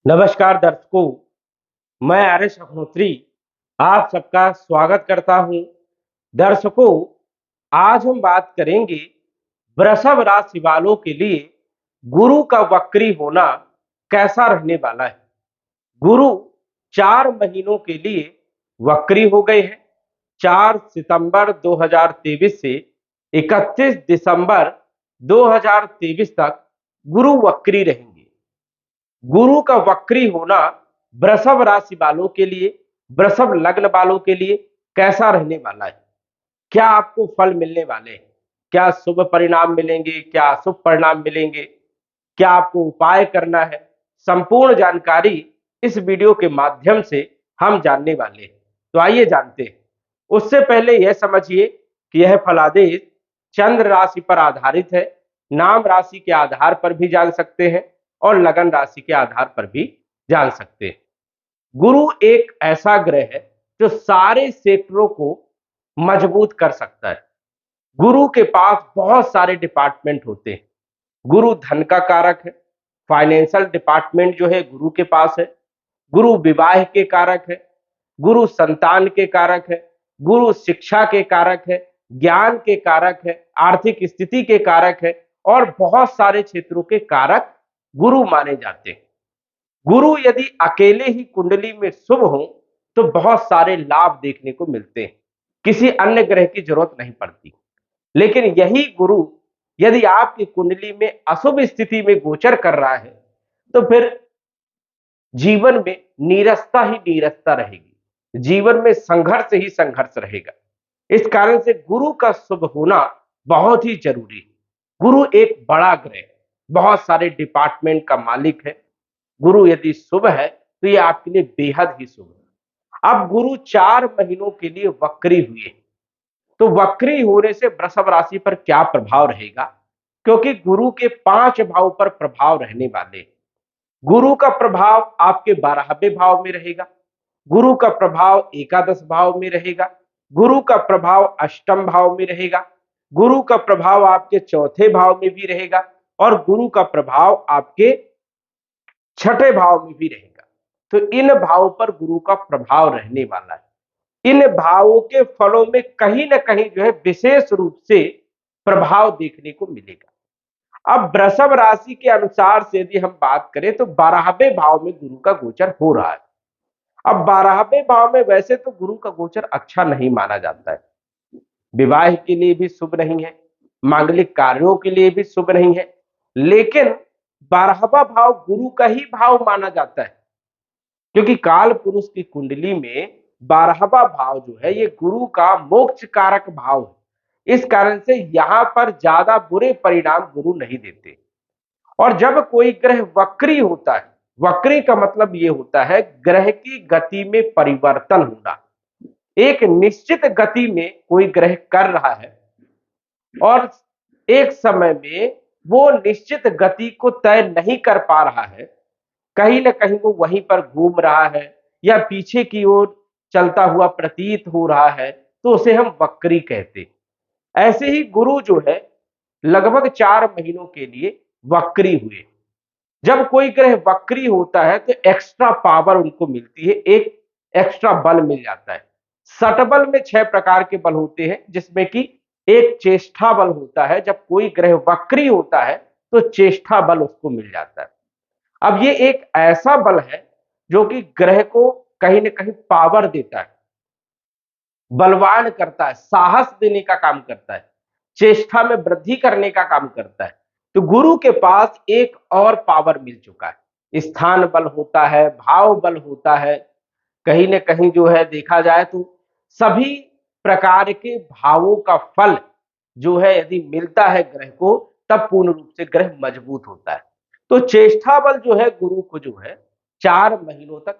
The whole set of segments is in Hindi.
नमस्कार दर्शकों, मैं आर्यश अग्निहोत्री आप सबका स्वागत करता हूं। दर्शकों, आज हम बात करेंगे वृषभ राशि वालों के लिए गुरु का वक्री होना कैसा रहने वाला है। गुरु 4 महीनों के लिए वक्री हो गए हैं। 4 सितंबर 2023 से 31 दिसंबर 2023 तक गुरु वक्री रहेंगे। गुरु का वक्री होना वृषभ राशि वालों के लिए, वृषभ लग्न वालों के लिए कैसा रहने वाला है। क्या आपको फल मिलने वाले हैं, क्या शुभ परिणाम मिलेंगे, क्या अशुभ परिणाम मिलेंगे, क्या आपको उपाय करना है, संपूर्ण जानकारी इस वीडियो के माध्यम से हम जानने वाले हैं। तो आइए जानते हैं। उससे पहले यह समझिए कि यह फलादेश चंद्र राशि पर आधारित है। नाम राशि के आधार पर भी जान सकते हैं और लगन राशि के आधार पर भी जान सकते हैं। गुरु एक ऐसा ग्रह है जो सारे सेक्टरों को मजबूत कर सकता है। गुरु के पास बहुत सारे डिपार्टमेंट होते हैं। गुरु धन का कारक है। फाइनेंशियल डिपार्टमेंट जो है गुरु के पास है। गुरु विवाह के कारक है। गुरु संतान के कारक है। गुरु शिक्षा के कारक है। ज्ञान के कारक है। आर्थिक स्थिति के कारक है और बहुत सारे क्षेत्रों के कारक गुरु माने जाते हैं। गुरु यदि अकेले ही कुंडली में शुभ हो तो बहुत सारे लाभ देखने को मिलते हैं, किसी अन्य ग्रह की जरूरत नहीं पड़ती। लेकिन यही गुरु यदि आपकी कुंडली में अशुभ स्थिति में गोचर कर रहा है तो फिर जीवन में नीरसता ही नीरसता रहेगी, जीवन में संघर्ष ही संघर्ष रहेगा। इस कारण से गुरु का शुभ होना बहुत ही जरूरी है। गुरु एक बड़ा ग्रह है, बहुत सारे डिपार्टमेंट का मालिक है। गुरु यदि शुभ है तो ये आपके लिए बेहद ही शुभ है। अब गुरु 4 महीनों के लिए वक्री हुए, तो वक्री होने से वृषभ राशि पर क्या प्रभाव रहेगा, क्योंकि गुरु के 5 भाव पर प्रभाव रहने वाले हैं। गुरु का प्रभाव आपके 12वें भाव में रहेगा। गुरु का प्रभाव एकादश भाव में रहेगा। गुरु का प्रभाव अष्टम भाव में रहेगा। गुरु का प्रभाव आपके चौथे भाव में भी रहेगा और गुरु का प्रभाव आपके छठे भाव में भी रहेगा। तो इन भावों पर गुरु का प्रभाव रहने वाला है। इन भावों के फलों में कहीं ना कहीं जो है विशेष रूप से प्रभाव देखने को मिलेगा। अब वृषभ राशि के अनुसार से यदि हम बात करें तो 12वें भाव में गुरु का गोचर हो रहा है। अब 12वें भाव में वैसे तो गुरु का गोचर अच्छा नहीं माना जाता है, विवाह के लिए भी शुभ नहीं है, मांगलिक कार्यों के लिए भी शुभ नहीं है, लेकिन 12वां भाव गुरु का ही भाव माना जाता है, क्योंकि काल पुरुष की कुंडली में 12वां भाव जो है ये गुरु का मोक्ष कारक भाव है। इस कारण से यहां पर ज्यादा बुरे परिणाम गुरु नहीं देते। और जब कोई ग्रह वक्री होता है, वक्री का मतलब ये होता है ग्रह की गति में परिवर्तन होना। एक निश्चित गति में कोई ग्रह कर रहा है और एक समय में वो निश्चित गति को तय नहीं कर पा रहा है, कहीं ना कहीं वो वहीं पर घूम रहा है या पीछे की ओर चलता हुआ प्रतीत हो रहा है, तो उसे हम वक्री कहते हैं। ऐसे ही गुरु जो है लगभग 4 महीनों के लिए वक्री हुए। जब कोई ग्रह वक्री होता है तो एक्स्ट्रा पावर उनको मिलती है, एक एक्स्ट्रा बल मिल जाता है। सटबल में 6 प्रकार के बल होते हैं, जिसमें कि एक चेष्टा बल होता है। जब कोई ग्रह वक्री होता है तो चेष्टा बल उसको मिल जाता है। अब ये एक ऐसा बल है जो कि ग्रह को कहीं ना कहीं पावर देता है, बलवान करता है, साहस देने का काम करता है, चेष्टा में वृद्धि करने का काम करता है। तो गुरु के पास एक और पावर मिल चुका है, स्थान बल होता है, भाव बल होता है। कहीं ना कहीं जो है देखा जाए तो सभी प्रकार के भावों का फल जो है यदि मिलता है ग्रह को, तब पूर्ण रूप से ग्रह मजबूत होता है। तो चेष्टा बल जो है गुरु को जो है 4 महीनों तक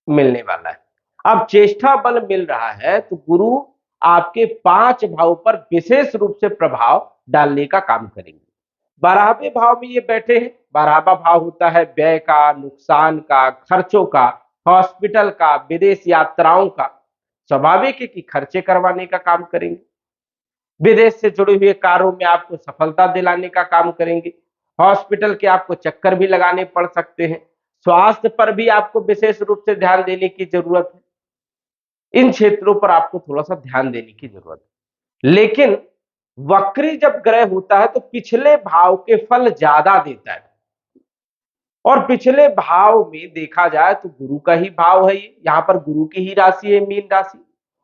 मिलने वाला है। अब चेष्टा बल मिल रहा है तो गुरु आपके 5 भाव पर विशेष रूप से प्रभाव डालने का काम करेंगे। 12वें भाव में ये बैठे हैं। 12वां भाव होता है व्यय का, नुकसान का, खर्चों का, हॉस्पिटल का, विदेश यात्राओं का। स्वाभाविक है कि खर्चे करवाने का काम करेंगे। विदेश से जुड़े हुए कार्यों में आपको सफलता दिलाने का काम करेंगे। हॉस्पिटल के आपको चक्कर भी लगाने पड़ सकते हैं। स्वास्थ्य पर भी आपको विशेष रूप से ध्यान देने की जरूरत है। इन क्षेत्रों पर आपको थोड़ा सा ध्यान देने की जरूरत है। लेकिन वक्री जब ग्रह होता है तो पिछले भाव के फल ज्यादा देता है, और पिछले भाव में देखा जाए तो गुरु का ही भाव है, ये यहाँ पर गुरु की ही राशि है, मीन राशि।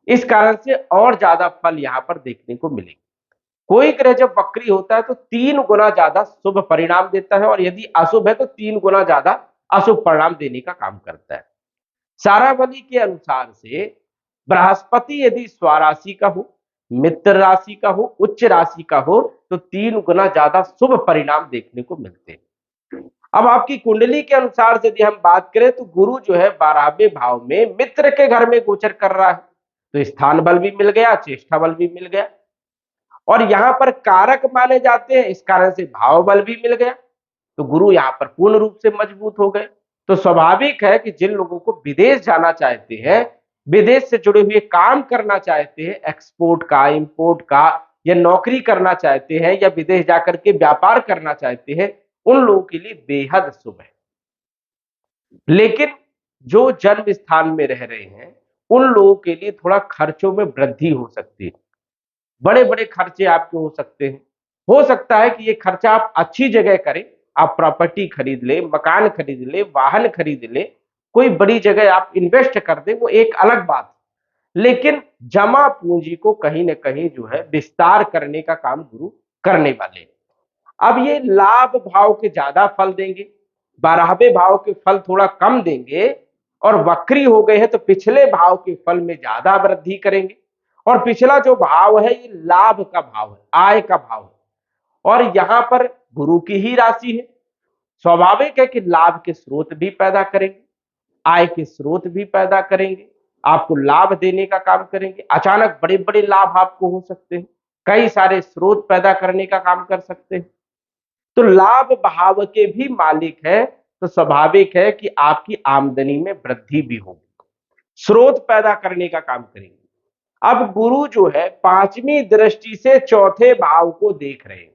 इस कारण से और ज्यादा फल यहाँ पर देखने को मिलेंगे। कोई ग्रह जब वक्री होता है तो 3 गुना ज्यादा शुभ परिणाम देता है, और यदि अशुभ है तो 3 गुना ज्यादा अशुभ परिणाम देने का काम करता है। सारावली के अनुसार से बृहस्पति यदि स्वराशि का हो, मित्र राशि का हो, उच्च राशि का हो, तो 3 गुना ज्यादा शुभ परिणाम देखने को मिलते हैं। अब आपकी कुंडली के अनुसार से यदि हम बात करें तो गुरु जो है 12वें भाव में मित्र के घर में गोचर कर रहा है, तो स्थान बल भी मिल गया, चेष्टा बल भी मिल गया, और यहां पर कारक माने जाते हैं, इस कारण से भाव बल भी मिल गया। तो गुरु यहां पर पूर्ण रूप से मजबूत हो गए। तो स्वाभाविक है कि जिन लोगों को विदेश जाना चाहते हैं, विदेश से जुड़े हुए काम करना चाहते हैं, एक्सपोर्ट का, इंपोर्ट का, या नौकरी करना चाहते हैं, या विदेश जाकर के व्यापार करना चाहते हैं, उन लोगों के लिए बेहद शुभ है। लेकिन जो जन्म स्थान में रह रहे हैं उन लोगों के लिए थोड़ा खर्चों में वृद्धि हो सकती है। बड़े बड़े खर्चे आपके हो सकते हैं। हो सकता है कि ये खर्चा आप अच्छी जगह करें, आप प्रॉपर्टी खरीद ले, मकान खरीद ले, वाहन खरीद ले, कोई बड़ी जगह आप इन्वेस्ट कर दे, वो एक अलग बात। लेकिन जमा पूंजी को कहीं ना कहीं जो है विस्तार करने का काम गुरु करने वाले। अब ये लाभ भाव के ज्यादा फल देंगे, 12वें भाव के फल थोड़ा कम देंगे, और वक्री हो गए हैं तो पिछले भाव के फल में ज्यादा वृद्धि करेंगे। और पिछला जो भाव है ये लाभ का भाव है, आय का भाव है, और यहां पर गुरु की ही राशि है। स्वाभाविक है कि लाभ के स्रोत भी पैदा करेंगे, आय के स्रोत भी पैदा करेंगे, आपको लाभ देने का काम करेंगे। अचानक बड़े बड़े लाभ आपको हो सकते हैं, कई सारे स्रोत पैदा करने का काम कर सकते हैं। तो लाभ भाव के भी मालिक है, तो स्वाभाविक है कि आपकी आमदनी में वृद्धि भी होगी, स्रोत पैदा करने का काम करेंगे। अब गुरु जो है 5वीं दृष्टि से चौथे भाव को देख रहे हैं।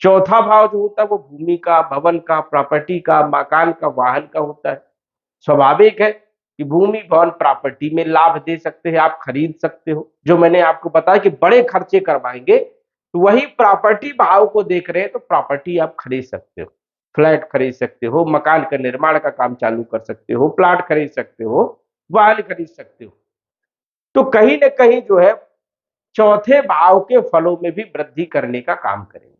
चौथा भाव जो होता है वो भूमि का, भवन का, प्रॉपर्टी का, मकान का, वाहन का होता है। स्वाभाविक है कि भूमि, भवन, प्रॉपर्टी में लाभ दे सकते हैं, आप खरीद सकते हो। जो मैंने आपको बताया कि बड़े खर्चे करवाएंगे, तो वही प्रॉपर्टी भाव को देख रहे हैं, तो प्रॉपर्टी आप खरीद सकते हो, फ्लैट खरीद सकते हो, मकान का निर्माण का काम चालू कर सकते हो, प्लाट खरीद सकते हो, वाहन खरीद सकते हो। तो कहीं ना कहीं जो है चौथे भाव के फलों में भी वृद्धि करने का काम करेंगे।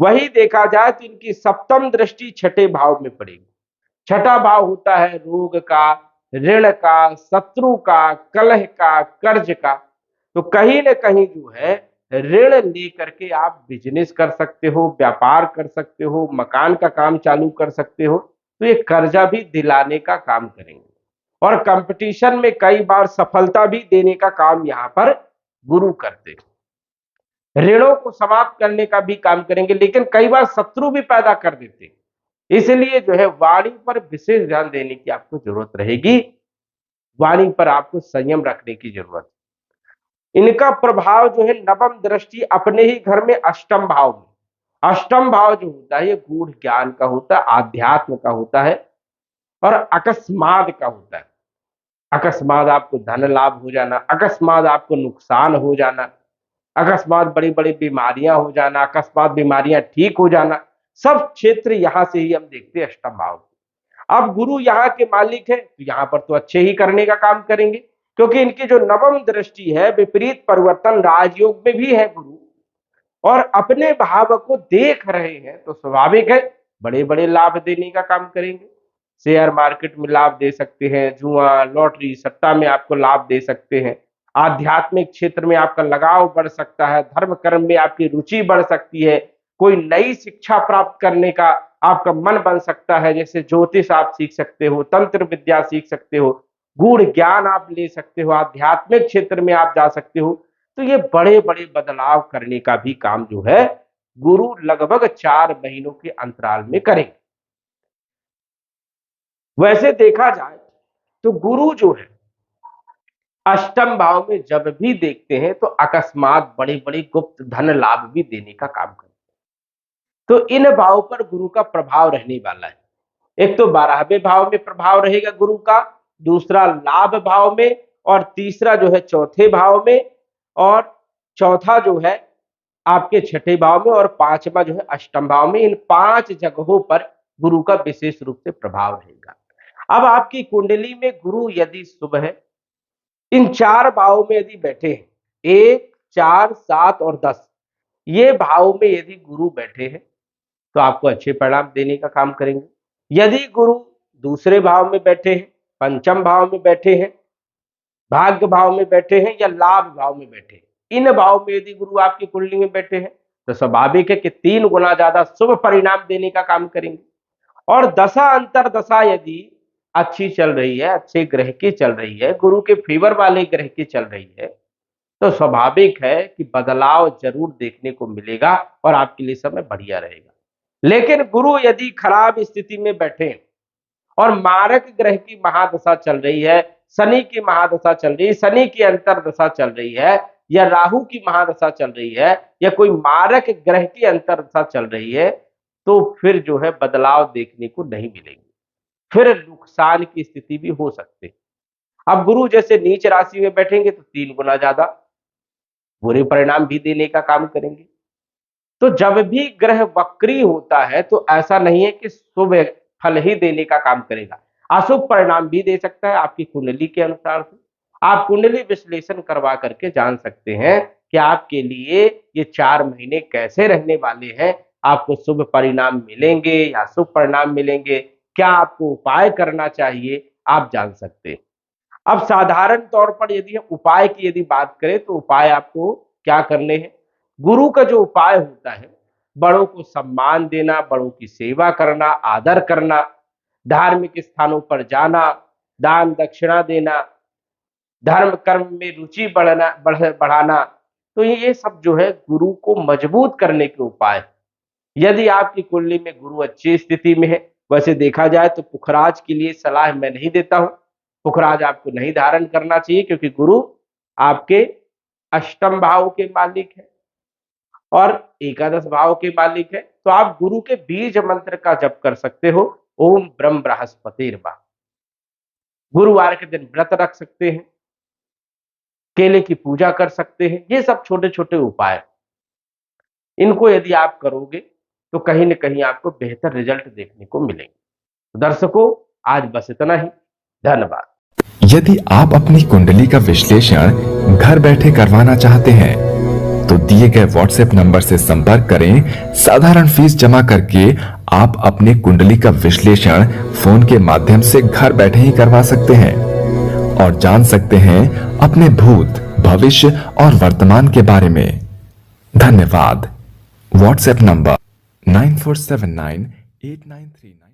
वही देखा जाए तो इनकी सप्तम दृष्टि छठे भाव में पड़ेगी। छठा भाव होता है रोग का, ऋण का, शत्रु का, कलह का, कर्ज का। तो कहीं ना कहीं जो है ऋण लेकर के आप बिजनेस कर सकते हो, व्यापार कर सकते हो, मकान का काम चालू कर सकते हो, तो ये कर्जा भी दिलाने का काम करेंगे, और कंपटीशन में कई बार सफलता भी देने का काम यहाँ पर गुरु करते हैं। ऋणों को समाप्त करने का भी काम करेंगे, लेकिन कई बार शत्रु भी पैदा कर देते हैं। इसलिए जो है वाणी पर विशेष ध्यान देने की आपको जरूरत रहेगी, वाणी पर आपको संयम रखने की जरूरत है। इनका प्रभाव जो है नवम दृष्टि अपने ही घर में अष्टम भाव में। अष्टम भाव जो होता है ये गूढ़ ज्ञान का होता है, आध्यात्म का होता है, और अकस्मात का होता है। अकस्मात आपको धन लाभ हो जाना, अकस्मात आपको नुकसान हो जाना, अकस्मात बड़ी बड़ी बीमारियां हो जाना, अकस्मात बीमारियां ठीक हो जाना, सब क्षेत्र यहां से ही हम देखते हैं अष्टम भाव। अब गुरु यहाँ के मालिक है तो यहाँ पर तो अच्छे ही करने का काम करेंगे, क्योंकि इनकी जो नवम दृष्टि है विपरीत परिवर्तन राजयोग में भी है गुरु, और अपने भाव को देख रहे हैं, तो स्वाभाविक है बड़े बड़े लाभ देने का काम करेंगे। शेयर मार्केट में लाभ दे सकते हैं, जुआ, लॉटरी, सट्टा में आपको लाभ दे सकते हैं। आध्यात्मिक क्षेत्र में आपका लगाव बढ़ सकता है, धर्म कर्म में आपकी रुचि बढ़ सकती है, कोई नई शिक्षा प्राप्त करने का आपका मन बन सकता है, जैसे ज्योतिष आप सीख सकते हो, तंत्र विद्या सीख सकते हो, गूढ़ ज्ञान आप ले सकते हो, आध्यात्मिक क्षेत्र में आप जा सकते हो। तो ये बड़े बड़े बदलाव करने का भी काम जो है गुरु लगभग 4 महीनों के अंतराल में करेंगे। वैसे देखा जाए तो गुरु जो है अष्टम भाव में जब भी देखते हैं तो अकस्मात बड़े बड़े गुप्त धन लाभ भी देने का काम करते हैं। तो इन भाव पर गुरु का प्रभाव रहने वाला है। एक तो 12वें भाव में प्रभाव रहेगा गुरु का, दूसरा लाभ भाव में, और तीसरा जो है चौथे भाव में, और चौथा जो है आपके छठे भाव में, और पांचवा जो है अष्टम भाव में। इन 5 जगहों पर गुरु का विशेष रूप से प्रभाव रहेगा। अब आपकी कुंडली में गुरु यदि शुभ है, इन 4 भावों में यदि बैठे हैं, 1, 4, 7 और 10, ये भाव में यदि गुरु बैठे हैं तो आपको अच्छे परिणाम देने का काम करेंगे। यदि गुरु दूसरे भाव में बैठे हैं, पंचम भाव में बैठे हैं, भाग्य भाव में बैठे हैं, या लाभ भाव में बैठे हैं, इन भाव में यदि गुरु आपकी कुंडली में बैठे हैं तो स्वाभाविक है कि 3 गुना ज्यादा शुभ परिणाम देने का काम करेंगे। और दशा अंतर दशा यदि अच्छी चल रही है, अच्छे ग्रह की चल रही है, गुरु के फेवर वाले ग्रह की चल रही है, तो स्वाभाविक है कि बदलाव जरूर देखने को मिलेगा और आपके लिए समय बढ़िया रहेगा। लेकिन गुरु यदि खराब स्थिति में बैठे और मारक ग्रह की महादशा चल रही है, शनि की महादशा चल रही है, शनि की अंतरदशा चल रही है, या राहु की महादशा चल रही है, या कोई मारक ग्रह की अंतरदशा चल रही है, तो फिर जो है बदलाव देखने को नहीं मिलेंगे, फिर नुकसान की स्थिति भी हो सकती है। अब गुरु जैसे नीच राशि में बैठेंगे तो 3 गुना ज्यादा बुरे परिणाम भी देने का काम करेंगे। तो जब भी ग्रह वक्री होता है तो ऐसा नहीं है कि शुभ फल ही देने का काम करेगा, अशुभ परिणाम भी दे सकता है। आपकी कुंडली के अनुसार से आप कुंडली विश्लेषण करवा करके जान सकते हैं कि आपके लिए ये 4 महीने कैसे रहने वाले हैं, आपको शुभ परिणाम मिलेंगे या शुभ परिणाम मिलेंगे, क्या आपको उपाय करना चाहिए, आप जान सकते हैं। अब साधारण तौर पर यदि हम उपाय की यदि बात करें तो उपाय आपको क्या करने हैं। गुरु का जो उपाय होता है, बड़ों को सम्मान देना, बड़ों की सेवा करना, आदर करना, धार्मिक स्थानों पर जाना, दान दक्षिणा देना, धर्म कर्म में रुचि बढ़ाना, तो ये सब जो है गुरु को मजबूत करने के उपाय। यदि आपकी कुंडली में गुरु अच्छी स्थिति में है, वैसे देखा जाए तो पुखराज के लिए सलाह मैं नहीं देता हूं, पुखराज आपको नहीं धारण करना चाहिए, क्योंकि गुरु आपके अष्टम भाव के मालिक है और एकादश भाव के मालिक है। तो आप गुरु के बीज मंत्र का जप कर सकते हो, ओम ब्रह्म बृहस्पतिर्वा। गुरुवार के दिन व्रत रख सकते हैं, केले की पूजा कर सकते हैं। ये सब छोटे छोटे उपाय, इनको यदि आप करोगे तो कहीं न कहीं आपको बेहतर रिजल्ट देखने को मिलेंगे। तो दर्शकों, आज बस इतना ही। धन्यवाद। यदि आप अपनी कुंडली का विश्लेषण घर बैठे करवाना चाहते हैं तो दिए गए व्हाट्सएप नंबर से संपर्क करें। साधारण फीस जमा करके आप अपनी कुंडली का विश्लेषण फोन के माध्यम से घर बैठे ही करवा सकते हैं और जान सकते हैं अपने भूत, भविष्य और वर्तमान के बारे में। धन्यवाद। WhatsApp number 94798939